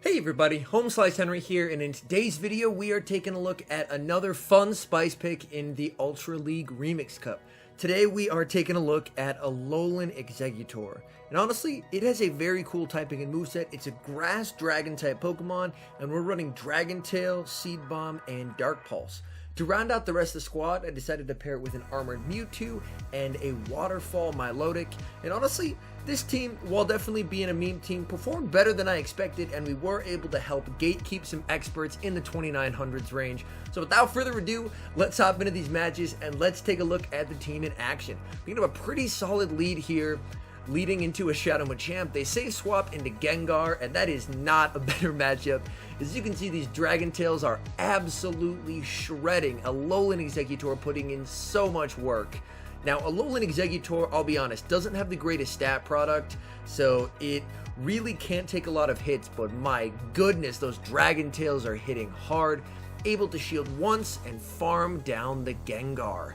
Hey everybody, HomeSliceHenry here, and in today's video we are taking a look at another fun spice pick in the Ultra League Remix Cup. Today we are taking a look at ALOLAN EXEGGUTOR, and honestly, it has a very cool typing and moveset. It's a grass dragon type Pokemon, and we're running Dragon Tail, Seed Bomb, and Dark Pulse. To round out the rest of the squad, I decided to pair it with an Armored Mewtwo and a Waterfall Milotic, and honestly, this team, while definitely being a meme team, performed better than I expected, and we were able to help gatekeep some experts in the 2900s range. So without further ado, let's hop into these matches and let's take a look at the team in action. We have a pretty solid lead here, leading into a Shadow Machamp. They save swap into Gengar, and that is not a better matchup. As you can see, these Dragon Tails are absolutely shredding. ALOLAN EXEGGUTOR putting in so much work. Now, ALOLAN EXEGGUTOR, I'll be honest, doesn't have the greatest stat product, so it really can't take a lot of hits, but my goodness, those Dragon Tails are hitting hard, able to shield once and farm down the Gengar.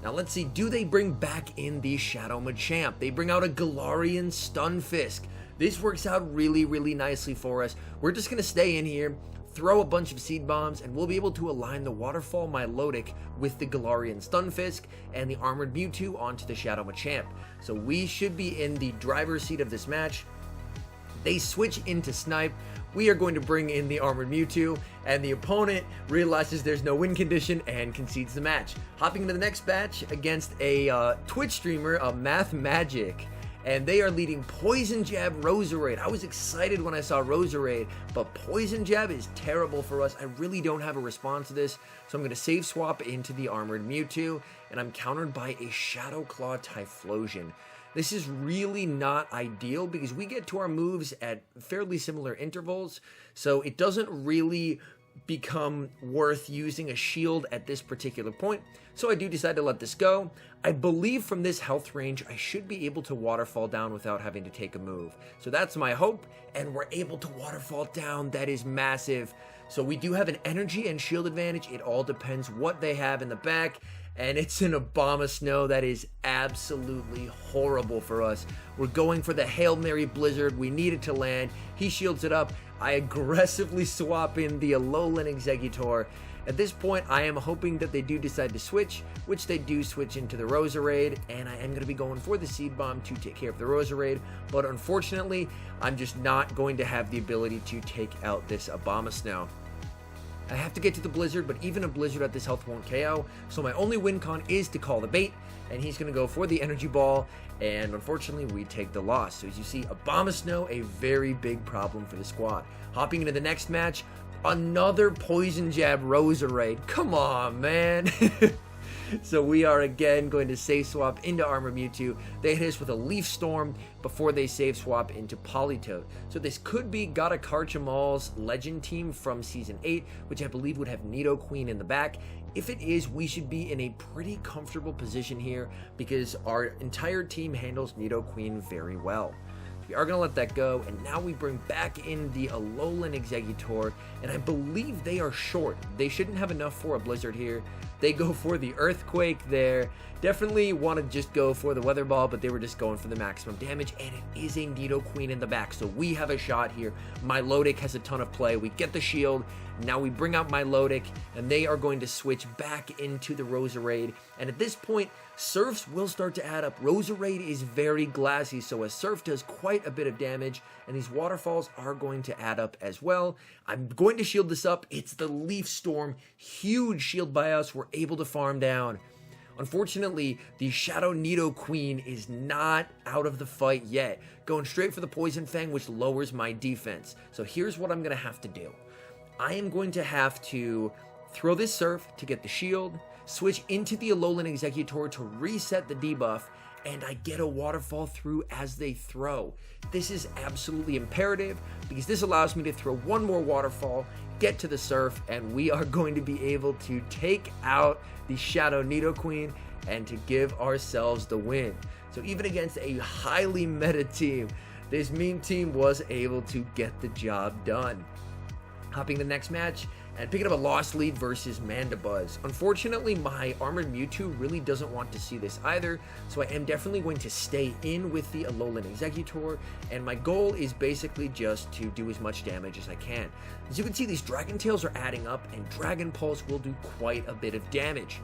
Now let's see, do they bring back in the Shadow Machamp? They bring out a Galarian Stunfisk. This works out really nicely for us. We're just going to stay in here, throw a bunch of Seed Bombs, and we'll be able to align the Waterfall Milotic with the Galarian Stunfisk and the Armored Mewtwo onto the Shadow Machamp. So we should be in the driver's seat of this match. They switch into Snipe. We are going to bring in the Armored Mewtwo, and the opponent realizes there's no win condition and concedes the match. Hopping into the next match against a Twitch streamer, Math Magic, and they are leading Poison Jab Roserade. I was excited when I saw Roserade, but Poison Jab is terrible for us. I really don't have a response to this, so I'm going to save swap into the Armored Mewtwo, and I'm countered by a Shadow Claw Typhlosion. This is really not ideal because we get to our moves at fairly similar intervals, so it doesn't really become worth using a shield at this particular point. So I do decide to let this go. I believe from this health range, I should be able to waterfall down without having to take a move. So that's my hope, and we're able to waterfall down. That is massive. So we do have an energy and shield advantage. It all depends what they have in the back. And it's an Abomasnow that is absolutely horrible for us. We're going for the Hail Mary Blizzard. We need it to land. He shields it up. I aggressively swap in the ALOLAN EXEGGUTOR. At this point, I am hoping that they do decide to switch, which they do switch into the Roserade, and I am going to be going for the Seed Bomb to take care of the Roserade, but unfortunately, I'm just not going to have the ability to take out this Abomasnow. I have to get to the Blizzard, but even a Blizzard at this health won't KO, so my only win con is to call the bait, and he's going to go for the Energy Ball, and unfortunately we take the loss. So as you see, Abomasnow, a very big problem for the squad. Hopping into the next match, another Poison Jab Roserade. Come on, man. So we are again going to save swap into Armored Mewtwo. They hit us with a Leaf Storm before they save swap into Politoed. So this could be Gotta Karchamal's Legend team from Season 8, which I believe would have Nidoqueen in the back. If it is, we should be in a pretty comfortable position here because our entire team handles Nidoqueen very well. We are going to let that go, and now we bring back in the ALOLAN EXEGGUTOR, and I believe they are short. They shouldn't have enough for a Blizzard here. They go for the Earthquake there. Definitely want to just go for the Weather Ball, but they were just going for the maximum damage, and it is a Nidoqueen in the back, so we have a shot here. Milotic has a ton of play. We get the shield. Now we bring out Milotic, and they are going to switch back into the Roserade, and at this point, Surfs will start to add up. Roserade is very glassy, so a Surf does quite a bit of damage, and these Waterfalls are going to add up as well. I'm going to shield this up. It's the Leaf Storm. Huge shield by us. We're able to farm down. Unfortunately, the Shadow Nidoqueen is not out of the fight yet. Going straight for the Poison Fang, which lowers my defense. So here's what I'm going to have to do. I am going to have to throw this Surf to get the shield, switch into the ALOLAN EXEGGUTOR to reset the debuff, and I get a Waterfall through as they throw. This is absolutely imperative because this allows me to throw one more Waterfall, get to the Surf, and we are going to be able to take out the Shadow Nidoqueen and to give ourselves the win. So even against a highly meta team, this meme team was able to get the job done. Hopping to the next match, and picking up a lost lead versus Mandibuzz. Unfortunately, my Armored Mewtwo really doesn't want to see this either, so I am definitely going to stay in with the ALOLAN EXEGGUTOR, and my goal is basically just to do as much damage as I can. As you can see, these Dragon Tails are adding up, and Dragon Pulse will do quite a bit of damage.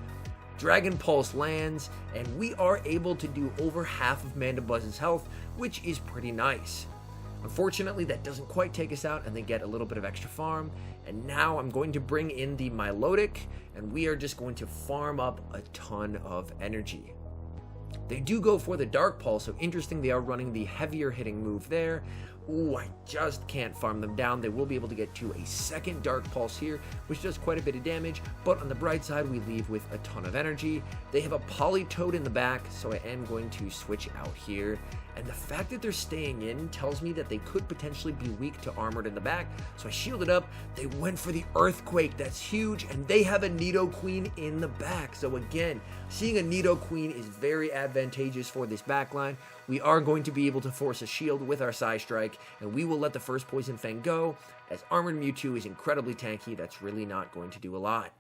Dragon Pulse lands, and we are able to do over half of Mandibuzz's health, which is pretty nice. Unfortunately, that doesn't quite take us out, and they get a little bit of extra farm. And now I'm going to bring in the Milotic, and we are just going to farm up a ton of energy. They do go for the Dark Pulse, so interesting, they are running the heavier hitting move there. Ooh, I just can't farm them down. They will be able to get to a second Dark Pulse here, which does quite a bit of damage, but on the bright side, we leave with a ton of energy. They have a Politoed in the back, so I am going to switch out here. And the fact that they're staying in tells me that they could potentially be weak to Armored in the back, so I shielded up. They went for the Earthquake, that's huge, and they have a Nidoqueen in the back. So again, seeing a Nidoqueen is very advantageous for this backline. We are going to be able to force a shield with our Psystrike, and we will let the first Poison Fang go, as Armored Mewtwo is incredibly tanky. That's really not going to do a lot.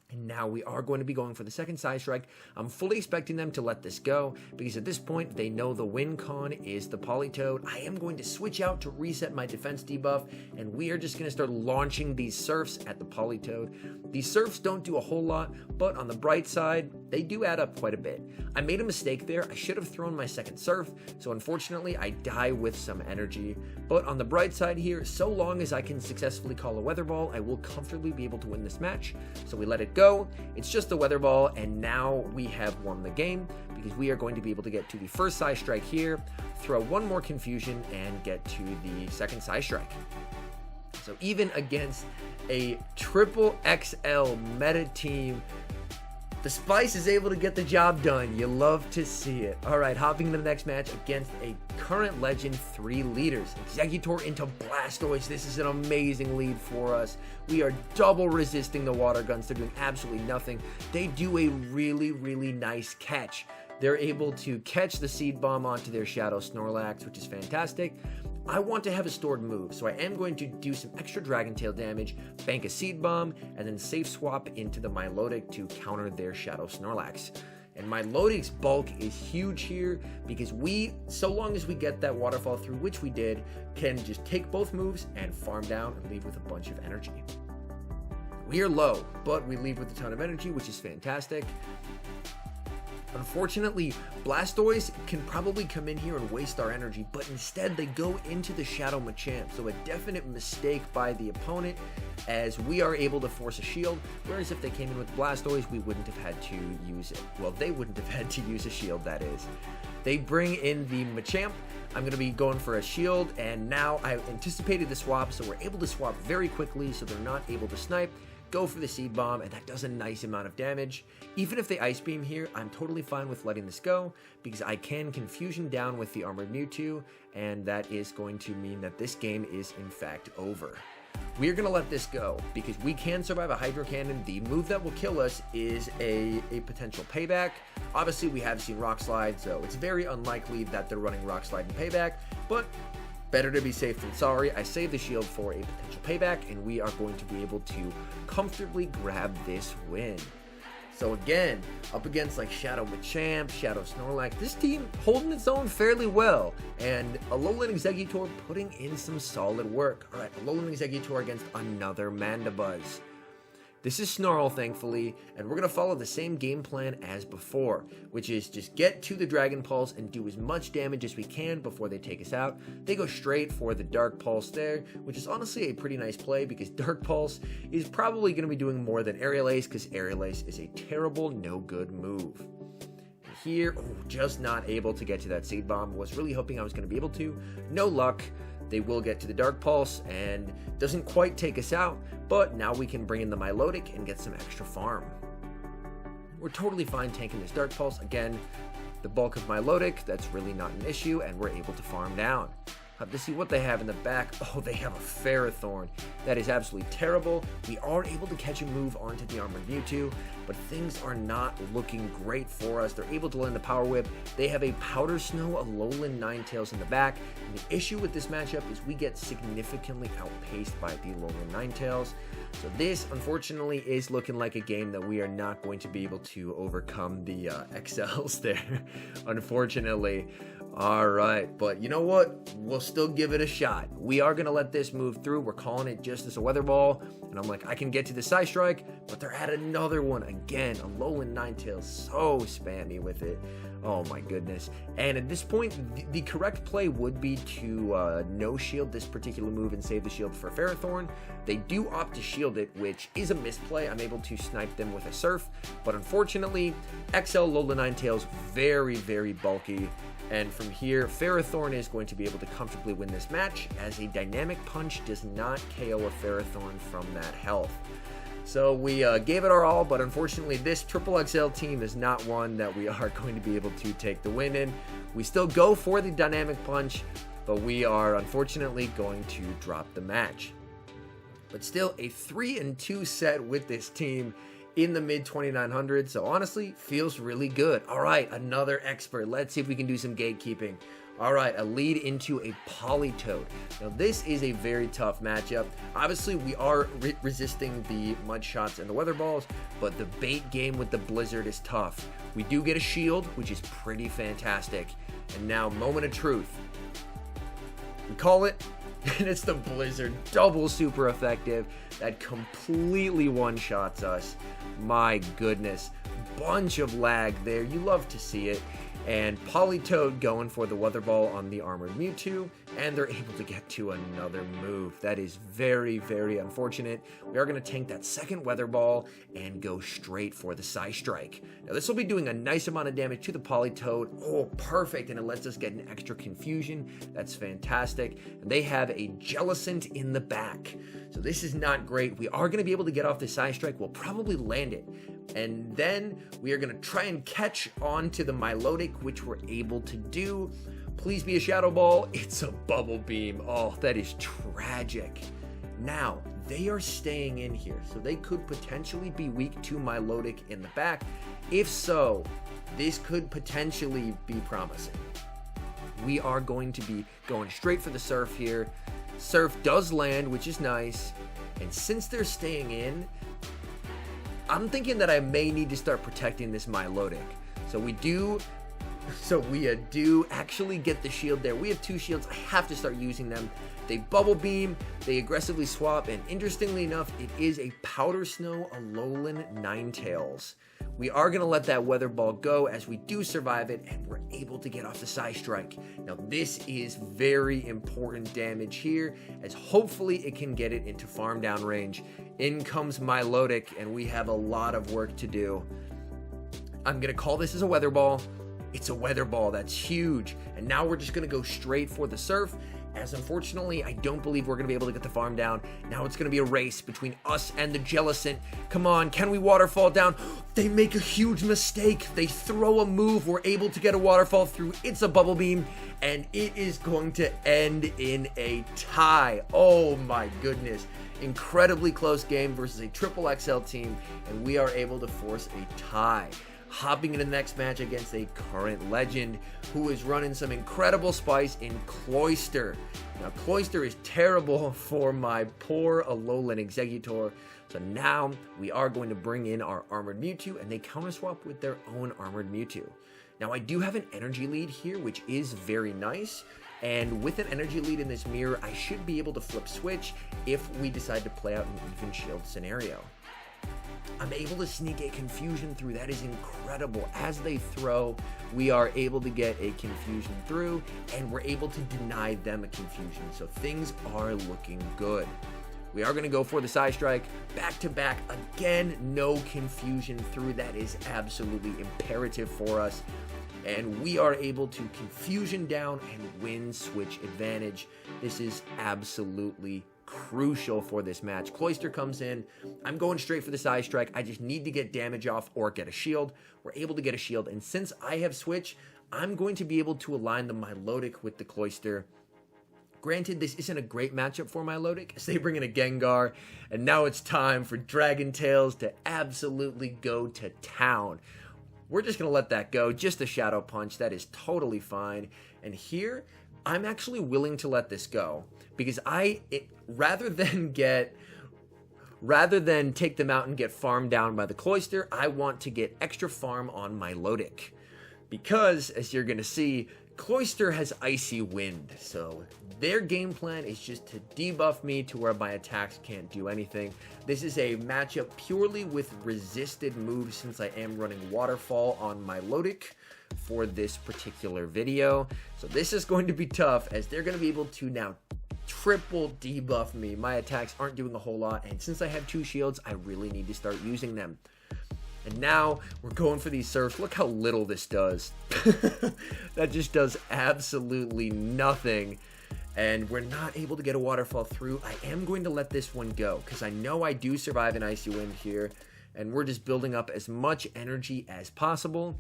And now we are going to be going for the second Psystrike. I'm fully expecting them to let this go, because at this point, they know the win con is the Politoed. I am going to switch out to reset my defense debuff, and we are just going to start launching these Surfs at the Politoed. These Surfs don't do a whole lot, but on the bright side, they do add up quite a bit. I made a mistake there. I should have thrown my second Surf, so unfortunately, I die with some energy. But on the bright side here, so long as I can successfully call a Weather Ball, I will comfortably be able to win this match. So we let it go. It's just a Weather Ball, and now we have won the game, because we are going to be able to get to the first Psystrike here, throw one more Confusion, and get to the second Psystrike. So even against a triple XL meta team, the Spice is able to get the job done. You love to see it. All right, hopping into the next match against a current legend 3 leaders. EXEGGUTOR into Blastoise. This is an amazing lead for us. We are double resisting the water guns. They're doing absolutely nothing. They do a really, really nice catch. They're able to catch the Seed Bomb onto their Shadow Snorlax, which is fantastic. I want to have a stored move, so I am going to do some extra Dragon Tail damage, bank a Seed Bomb, and then safe swap into the Milotic to counter their Shadow Snorlax. And Milotic's bulk is huge here, because we, so long as we get that waterfall through, which we did, can just take both moves and farm down and leave with a bunch of energy. We are low, but we leave with a ton of energy, which is fantastic. Unfortunately, Blastoise can probably come in here and waste our energy, but instead they go into the Shadow Machamp, so a definite mistake by the opponent, as we are able to force a shield, whereas if they came in with Blastoise, we wouldn't have had to use it. Well, they wouldn't have had to use a shield, that is. They bring in the Machamp. I'm going to be going for a shield, and now I anticipated the swap, so we're able to swap very quickly, so they're not able to snipe. Go for the Seed Bomb, and that does a nice amount of damage. Even if they Ice Beam here, I'm totally fine with letting this go, because I can Confusion down with the Armored Mewtwo, and that is going to mean that this game is in fact over. We're going to let this go, because we can survive a Hydro Cannon. The move that will kill us is a potential payback. Obviously, we have seen Rock Slide, so it's very unlikely that they're running Rock Slide and payback, but better to be safe than sorry. I saved the shield for a potential payback, and we are going to be able to comfortably grab this win. So again, up against like Shadow Machamp, Shadow Snorlax, this team holding its own fairly well, and ALOLAN EXEGGUTOR putting in some solid work. All right, ALOLAN EXEGGUTOR against another Mandibuzz. This is Snarl, thankfully, and we're going to follow the same game plan as before, which is just get to the Dragon Pulse and do as much damage as we can before they take us out. They go straight for the Dark Pulse there, which is honestly a pretty nice play, because Dark Pulse is probably going to be doing more than Aerial Ace, because Aerial Ace is a terrible, no-good move. Here, just not able to get to that Seed Bomb. Was really hoping I was going to be able to. No luck. They will get to the Dark Pulse, and doesn't quite take us out, but now we can bring in the Milotic and get some extra farm. We're totally fine tanking this Dark Pulse. Again, the bulk of Milotic, that's really not an issue, and we're able to farm down. Have to see what they have in the back. Oh, they have a Ferrothorn. That is absolutely terrible. We are able to catch a move onto the Armored Mewtwo, but things are not looking great for us. They're able to land the Power Whip. They have a Powder Snow, ALOLAN Ninetales in the back. And the issue with this matchup is we get significantly outpaced by the ALOLAN Ninetales. So this, unfortunately, is looking like a game that we are not going to be able to overcome the XLs there, unfortunately. All right, but you know what? We'll still give it a shot. We are going to let this move through. We're calling it just as a Weather Ball, and I'm like, I can get to the Side Strike, but they're at another one again. ALOLAN Ninetales, so spammy with it. Oh my goodness. And at this point, the correct play would be to no shield this particular move and save the shield for Ferrothorn. They do opt to shield it, which is a misplay. I'm able to snipe them with a Surf, but unfortunately, XL ALOLAN Ninetales, very, very bulky. And from here, Ferrothorn is going to be able to comfortably win this match, as a Dynamic Punch does not KO a Ferrothorn from that health. So we gave it our all, but unfortunately this XXL team is not one that we are going to be able to take the win in. We still go for the Dynamic Punch, but we are unfortunately going to drop the match. But still a 3-2 set with this team in the mid 2900s, so honestly feels really good. All right, another expert. Let's see if we can do some gatekeeping. All right, a lead into a Politoed. Now this is a very tough matchup. Obviously we are resisting the Mud Shots and the Weather Balls, but the bait game with the Blizzard is tough. We do get a shield, which is pretty fantastic. And now, moment of truth. We call it, and it's the Blizzard, double super effective. That completely one-shots us. My goodness, bunch of lag there. You love to see it. And Politoed going for the Weather Ball on the Armored Mewtwo, and they're able to get to another move. That is very, very unfortunate. We are going to tank that second Weather Ball and go straight for the Psy Strike. Now this will be doing a nice amount of damage to the Politoed. Oh, perfect, and it lets us get an extra confusion. That's fantastic. And they have a Jellicent in the back. So this is not great. We are going to be able to get off the Psy Strike. We'll probably land it. And then we are going to try and catch on to the Milotic, which we're able to do. Please be a Shadow Ball. It's a Bubble Beam. Oh, that is tragic. Now, they are staying in here, so they could potentially be weak to Milotic in the back. If so, this could potentially be promising. We are going to be going straight for the Surf here. Surf does land, which is nice. And since they're staying in, I'm thinking that I may need to start protecting this Milotic. So we do actually get the shield there. We have two shields. I have to start using them. They Bubble Beam, they aggressively swap, and interestingly enough, it is a Powder Snow ALOLAN Ninetales. We are going to let that Weather Ball go as we do survive it, and we're able to get off the Psy Strike. Now this is very important damage here, as hopefully it can get it into farm down range. In comes Milotic, and we have a lot of work to do. I'm going to call this as a Weather Ball. It's a Weather Ball. That's huge. And now we're just going to go straight for the Surf, as unfortunately, I don't believe we're going to be able to get the farm down. Now it's going to be a race between us and the Jellicent. Come on, can we Waterfall down? They make a huge mistake. They throw a move. We're able to get a Waterfall through. It's a Bubble Beam, and it is going to end in a tie. Oh my goodness. Incredibly close game versus a XXL team, and we are able to force a tie. Hopping into the next match against a current legend who is running some incredible spice in Cloyster. Now, Cloyster is terrible for my poor ALOLAN EXEGGUTOR. So now we are going to bring in our Armored Mewtwo, and they counter swap with their own Armored Mewtwo. Now, I do have an energy lead here, which is very nice. And with an energy lead in this mirror, I should be able to flip switch if we decide to play out an even shield scenario. I'm able to sneak a confusion through. That is incredible. As they throw, we are able to get a confusion through, and we're able to deny them a confusion. So things are looking good. We are going to go for the Psy Strike. Back to back. Again, no confusion through. That is absolutely imperative for us. And we are able to confusion down and win switch advantage. This is absolutely crucial for this match. Cloyster comes in. I'm going straight for the Psy Strike. I just need to get damage off or get a shield. We're able to get a shield, and since I have switch, I'm going to be able to align the Milotic with the Cloyster. Granted, this isn't a great matchup for Milotic, as they bring in a Gengar, and now it's time for Dragon Tails to absolutely go to town. We're just going to let that go, just a Shadow Punch, that is totally fine. And here, I'm actually willing to let this go, because rather than take them out and get farmed down by the Cloyster, I want to get extra farm on Milotic. Because, as you're going to see, Cloyster has Icy Wind, so their game plan is just to debuff me to where my attacks can't do anything. This is a matchup purely with resisted moves, since I am running Waterfall on Milotic for this particular video. So this is going to be tough, as they're going to be able to now triple debuff me. My attacks aren't doing a whole lot, and since I have 2 shields, I really need to start using them. And now we're going for these surfs. Look how little this does. That just does absolutely nothing. And we're not able to get a waterfall through. I am going to let this one go, because I know I do survive an Icy Wind here. And we're just building up as much energy as possible.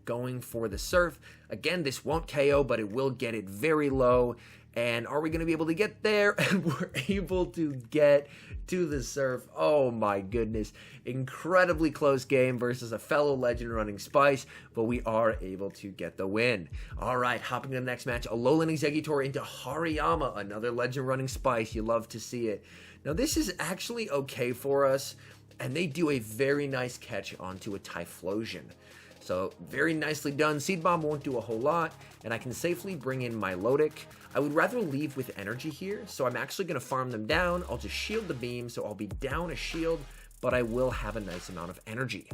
Going for the surf. Again, this won't KO, but it will get it very low. And are we going to be able to get there? And we're able to get to the surf. Oh my goodness. Incredibly close game versus a fellow legend running Spice, but we are able to get the win. All right, hopping to the next match. ALOLAN EXEGGUTOR into Hariyama, another legend running Spice. You love to see it. Now this is actually okay for us, and they do a very nice catch onto a Typhlosion. So very nicely done. Seed Bomb won't do a whole lot, and I can safely bring in Milotic. I would rather leave with energy here, so I'm actually going to farm them down. I'll just shield the beam, so I'll be down a shield, but I will have a nice amount of energy.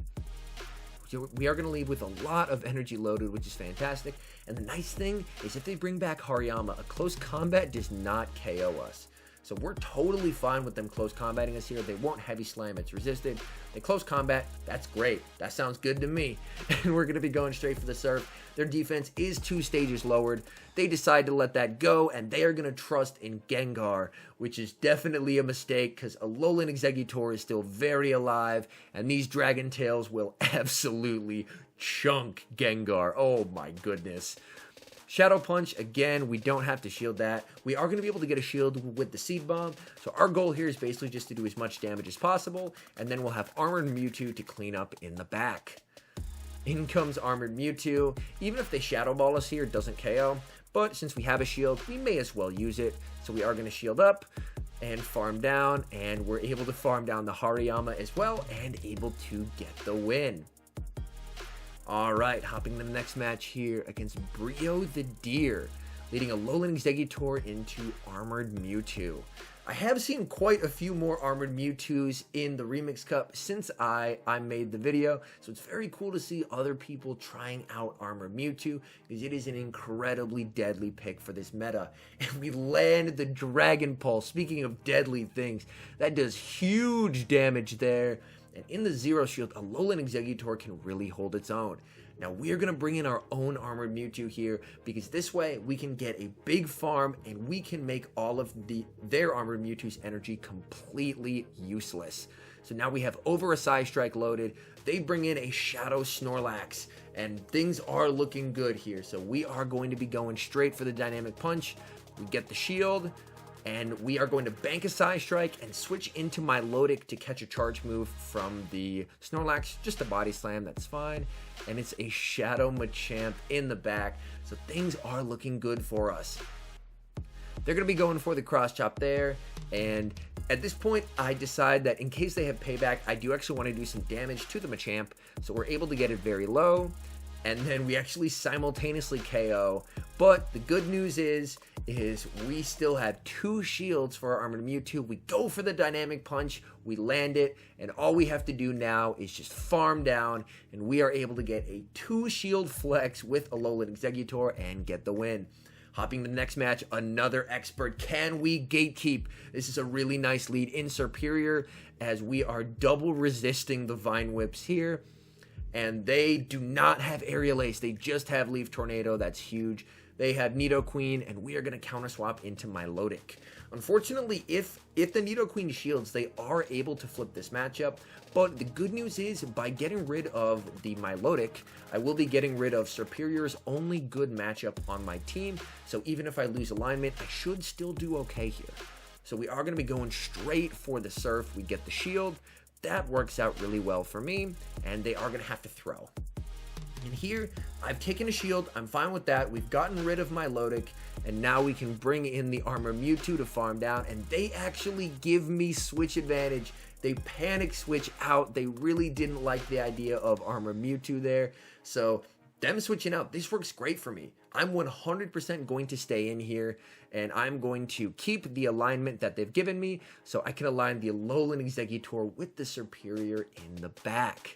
So we are going to leave with a lot of energy loaded, which is fantastic. And the nice thing is if they bring back Hariyama, a close combat does not KO us. So we're totally fine with them close combating us here. They won't heavy slam, it's resisted. They close combat, that's great. That sounds good to me. And we're going to be going straight for the surf. Their defense is 2 stages lowered. They decide to let that go, and they are going to trust in Gengar, which is definitely a mistake, because ALOLAN EXEGGUTOR is still very alive, and these Dragon Tails will absolutely chunk Gengar. Oh my goodness. Shadow Punch, again, we don't have to shield that. We are going to be able to get a shield with the Seed Bomb. So our goal here is basically just to do as much damage as possible. And then we'll have Armored Mewtwo to clean up in the back. In comes Armored Mewtwo. Even if they Shadow Ball us here, it doesn't KO. But since we have a shield, we may as well use it. So we are going to shield up and farm down. And we're able to farm down the Hariyama as well. And able to get the win. Alright, hopping to the next match here against Brio the Deer, leading ALOLAN EXEGGUTOR into Armored Mewtwo. I have seen quite a few more Armored Mewtwo's in the Remix Cup since I made the video, so it's very cool to see other people trying out Armored Mewtwo, because it is an incredibly deadly pick for this meta. And we land the Dragon Pulse. Speaking of deadly things, that does huge damage there. And in the Zero Shield, ALOLAN EXEGGUTOR can really hold its own. Now we are going to bring in our own Armored Mewtwo here, because this way we can get a big farm and we can make all of their Armored Mewtwo's energy completely useless. So now we have over a Psy Strike loaded. They bring in a Shadow Snorlax, and things are looking good here. So we are going to be going straight for the Dynamic Punch. We get the shield. And we are going to bank a Psy Strike and switch into Milotic to catch a charge move from the Snorlax. Just a body slam, that's fine. And it's a Shadow Machamp in the back. So things are looking good for us. They're going to be going for the cross chop there. And at this point, I decide that in case they have payback, I do actually want to do some damage to the Machamp. So we're able to get it very low. And then we actually simultaneously KO. But the good news is we still have 2 shields for our Armored Mewtwo. We go for the Dynamic Punch, we land it, and all we have to do now is just farm down, and we are able to get a 2 shield flex with ALOLAN EXEGGUTOR and get the win. Hopping to the next match, another expert. Can we gatekeep? This is a really nice lead in Superior, as we are double resisting the Vine Whips here. And they do not have Aerial Ace. They just have Leaf Tornado. That's huge. They have Nidoqueen, and we are going to counter swap into Milotic. Unfortunately, if the Nidoqueen shields, they are able to flip this matchup. But the good news is, by getting rid of the Milotic, I will be getting rid of Serperior's only good matchup on my team. So even if I lose alignment, I should still do okay here. So we are going to be going straight for the Surf. We get the shield. That works out really well for me, and they are going to have to throw. And here, I've taken a shield. I'm fine with that. We've gotten rid of Milotic, and now we can bring in the Armor Mewtwo to farm down, and they actually give me switch advantage. They panic switch out. They really didn't like the idea of Armor Mewtwo there, so them switching out, this works great for me. I'm 100% going to stay in here, and I'm going to keep the alignment that they've given me, so I can align the Alolan Exeggutor with the Serperior in the back.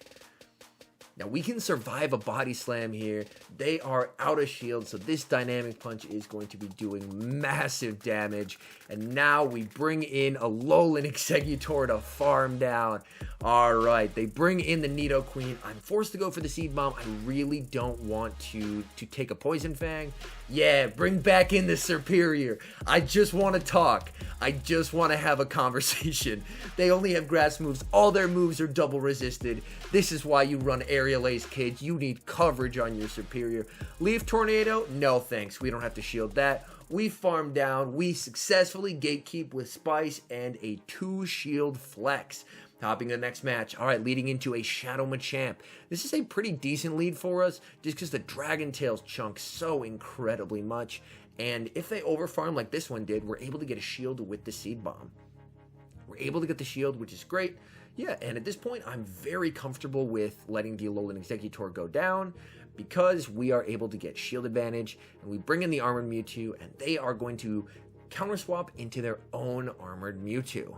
Now, we can survive a body slam here. They are out of shield, so this dynamic punch is going to be doing massive damage. And now we bring in Alolan Exeggutor to farm down. All right, they bring in the Nidoqueen. I'm forced to go for the Seed Bomb. I really don't want to take a Poison Fang. Yeah, bring back in the Serperior. I just want to talk. I just want to have a conversation. They only have grass moves. All their moves are double resisted. This is why you run Aerial Ace, kids. You need coverage on your Serperior. Leaf Tornado? No thanks. We don't have to shield that. We farm down. We successfully gatekeep with Spice and a 2-shield flex. Hopping to the next match. All right, leading into a Shadow Machamp. This is a pretty decent lead for us, just because the Dragon Tails chunk so incredibly much. And if they overfarm like this one did, we're able to get a shield with the Seed Bomb. We're able to get the shield, which is great. Yeah, and at this point, I'm very comfortable with letting the Alolan Exeggutor go down, because we are able to get shield advantage, and we bring in the Armored Mewtwo, and they are going to counter swap into their own Armored Mewtwo.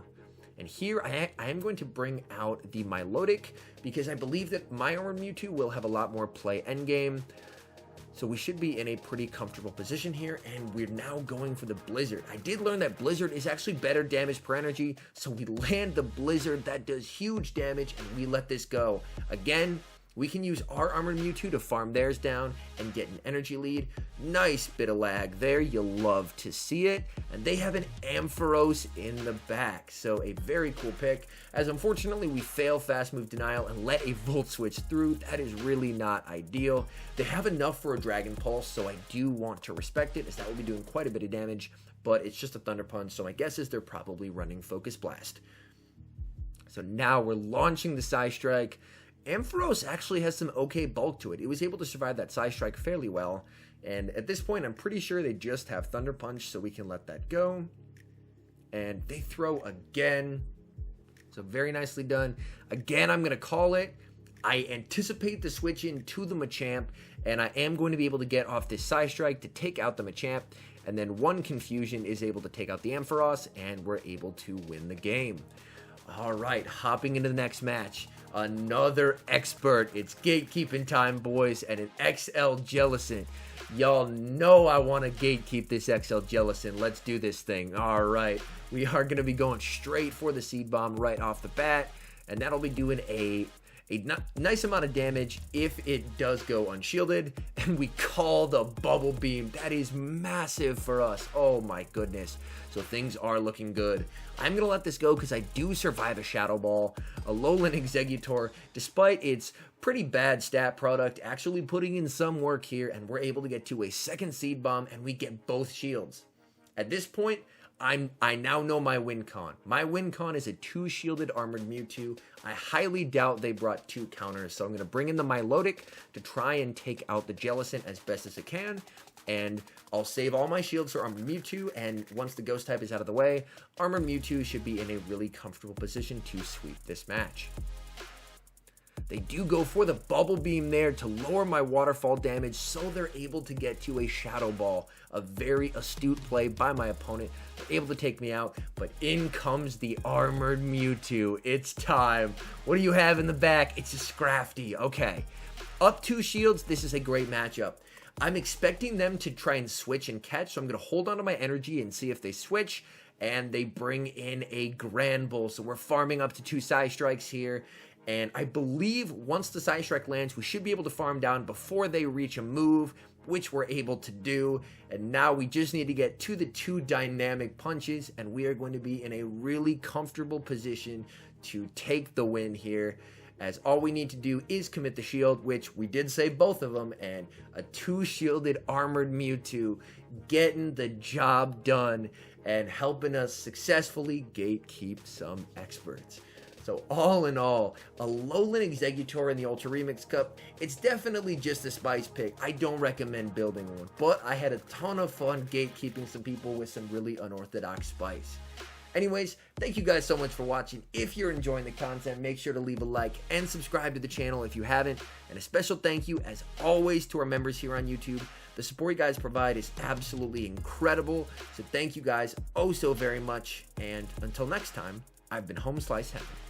And here I am going to bring out the Milotic, because I believe that my Armored Mewtwo will have a lot more play endgame. So we should be in a pretty comfortable position here, and we're now going for the Blizzard. I did learn that Blizzard is actually better damage per energy, so we land the Blizzard. That does huge damage, and we let this go. Again, we can use our Armored Mewtwo to farm theirs down and get an energy lead. Nice bit of lag there. You'll love to see it. And they have an Ampharos in the back. So a very cool pick. As unfortunately we fail fast move denial and let a Volt Switch through. That is really not ideal. They have enough for a Dragon Pulse, so I do want to respect it, as that will be doing quite a bit of damage. But it's just a Thunder Punch, so my guess is they're probably running Focus Blast. So now we're launching the Psy Strike. Ampharos actually has some okay bulk to it. It was able to survive that Psy Strike fairly well. And at this point, I'm pretty sure they just have Thunder Punch, so we can let that go. And they throw again. So very nicely done. Again, I'm going to call it. I anticipate the switch into the Machamp, and I am going to be able to get off this Psy Strike to take out the Machamp. And then one Confusion is able to take out the Ampharos, and we're able to win the game. All right, hopping into the next match. Another expert. It's gatekeeping time, boys, and an XL Jellicent. Y'all know I want to gatekeep this XL Jellicent. Let's do this thing. All right, we are going to be going straight for the Seed Bomb right off the bat, and that'll be doing a nice amount of damage if it does go unshielded. And we call the Bubble Beam. That is massive for us. Oh my goodness. So things are looking good. I'm going to let this go because I do survive a Shadow Ball. Alolan Exeggutor, despite its pretty bad stat product, actually putting in some work here, and we're able to get to a second Seed Bomb, and we get both shields. At this point, I now know my win con. My win con is a 2-shielded Armored Mewtwo. I highly doubt they brought 2 counters, so I'm going to bring in the Milotic to try and take out the Jellicent as best as I can. And I'll save all my shields for Armored Mewtwo, and once the Ghost type is out of the way, Armored Mewtwo should be in a really comfortable position to sweep this match. They do go for the Bubble Beam there to lower my waterfall damage, so they're able to get to a Shadow Ball. A very astute play by my opponent. They're able to take me out, but in comes the Armored Mewtwo. It's time. What do you have in the back? It's a Scrafty. Okay. Up 2 shields, this is a great matchup. I'm expecting them to try and switch and catch, so I'm going to hold on to my energy and see if they switch. And they bring in a Grand Bull, so we're farming up to 2 Psy Strikes here. And I believe once the Psy Strike lands, we should be able to farm down before they reach a move. which we're able to do. And now we just need to get to the 2 dynamic punches, and we are going to be in a really comfortable position to take the win here, as all we need to do is commit the shield, which we did save both of them, and a 2-shielded armored Mewtwo getting the job done and helping us successfully gatekeep some experts. So all in all, ALOLAN EXEGGUTOR in the Ultra Remix Cup, it's definitely just a spice pick. I don't recommend building one, but I had a ton of fun gatekeeping some people with some really unorthodox spice. Anyways, thank you guys so much for watching. If you're enjoying the content, make sure to leave a like and subscribe to the channel if you haven't. And a special thank you, as always, to our members here on YouTube. The support you guys provide is absolutely incredible. So thank you guys oh so very much. And until next time, I've been HomeSliceHenry.